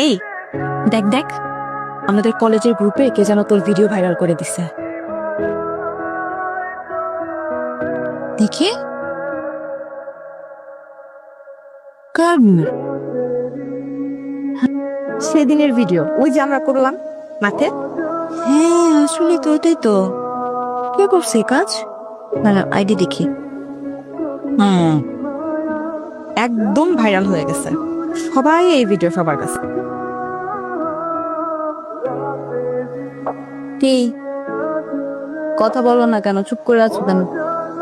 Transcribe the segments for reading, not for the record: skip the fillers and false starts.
এই দেখ দেখ, আমাদের কলেজের গ্রুপে কে যেন তোর ভিডিও ভাইরাল করে দিছে। দেখি সেদিনের ভিডিও ওই যে আমরা করলাম মাঠে। হ্যাঁ আসলে তো ওটাই তো। কে করছে এই কাজ? না আইডি দেখি। একদম ভাইরাল হয়ে গেছে, সবাই এই ভিডিও সবার কাছে। কি কথা বলো না কেন, চুপ করে আছো কেন?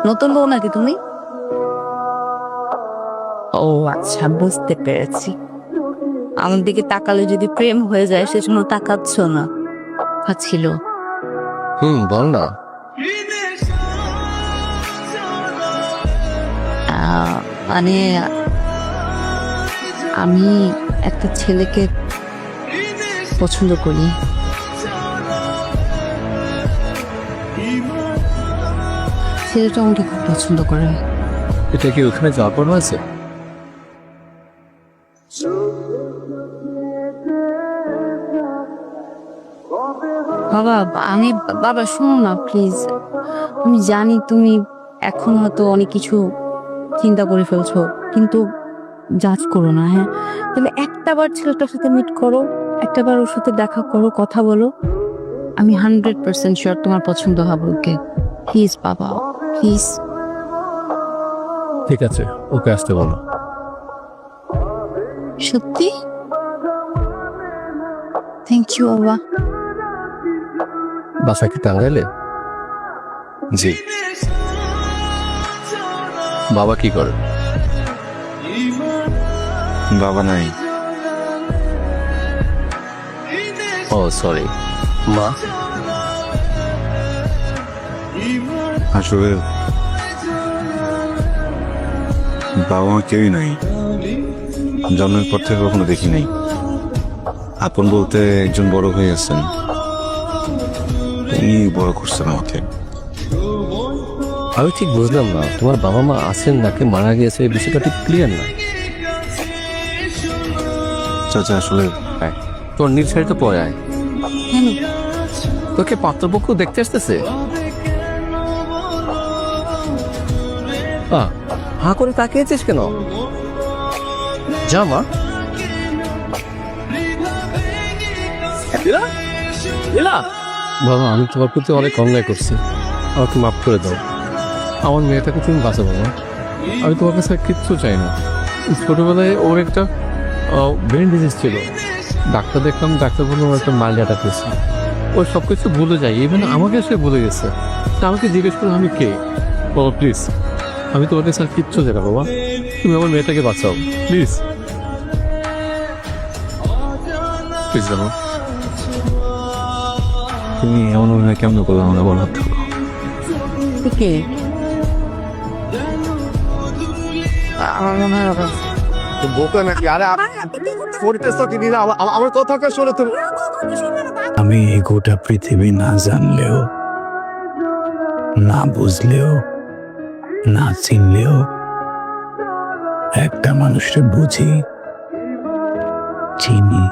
নতুন বউ নাকি তুমি? ও আচ্ছা, বুঝতে পেরেছি। আমার দিকে তাকালে যদি প্রেম হয়ে যায় সেজন্য তাকাচ্ছ না ছিল। বল না। মানে আমি একটা ছেলেকে পছন্দ করি। ছেলেটা আমাকে খুব পছন্দ করে। এটা কি ওখানে যাওয়ার পর আছে? বাবা বাবা শোনো না প্লিজ। আমি জানি তুমি এখন হয়তো অনেক কিছু চিন্তা করে ফেলছো, কিন্তু জাজ করো না। হ্যাঁ, তাহলে একটাবার ছেলেটার সাথে মিট করো, একটাবার ওর সাথে দেখা করো, কথা বলো। আমি 100% শিওর তোমার পছন্দ হবে ওকে। প্লিজ বাবা, প্লিজ। ঠিক আছে, ওকে আসতে বলো। সত্যি? থ্যাংক ইউ বাবা। বাসা কি টাঙ্গাইলে? জি। বাবা কি করে? বাবা নাই। ও সরি। মা? আসলে বাবা মা কেউই নাই, জন্মের পর থেকে কখনো দেখি নাই। আপন বলতে একজন বড় হয়ে গেছেন, উনি বড় করছেন আমাকে। আমি ঠিক বুঝলাম না, তোমার বাবা মা আছেন নাকি মারা গিয়েছে, এই বিষয়টা ঠিক ক্লিয়ার না। চাচা আসলে তোর নির্ধারিত পরে আয়। কেন? তোকে পাত্রপক্ষ দেখতে আসতেছে। হা করে তাকিয়েছিস কেন? যা মা। বাবা, আমি তোমার প্রতি অনেক অন্যায় করছি, আমাকে মাফ করে দাও। আমার মেয়েটাকে তুমি বাঁচাবো বাবা। আমি তোমার কাছে কিচ্ছু চাই না। ছোটবেলায় ওর একটা ব্রেন ডিজিজ ছিল, ডাক্তার দেখলাম, ডাক্তার বললো ওর একটা মাইল্ড অ্যাটাক হয়েছে। ও সব কিছু ভুলে যায়, ইভেন আমাকে সে ভুলে গেছে। তা আমাকে জিজ্ঞেস করো আমি কে। বাবা প্লিজ, আমি তোমার কাছে আর কিচ্ছু চাই না বাবা, তুমি আমার মেয়েটাকে বাঁচাও প্লিজ। প্লিজ বাবা। তুমি এমন অভিনয় কেমন করলাম আমরা বলো তো? কে? আমার মনে হয় বাবা। বোকা নাকি? আরে আমার কথা শোনো তুমি। আমি এই গোটা পৃথিবী না জানলেও, না বুঝলেও, না চিনলেও একটা মানুষকে বুঝি, চিনি।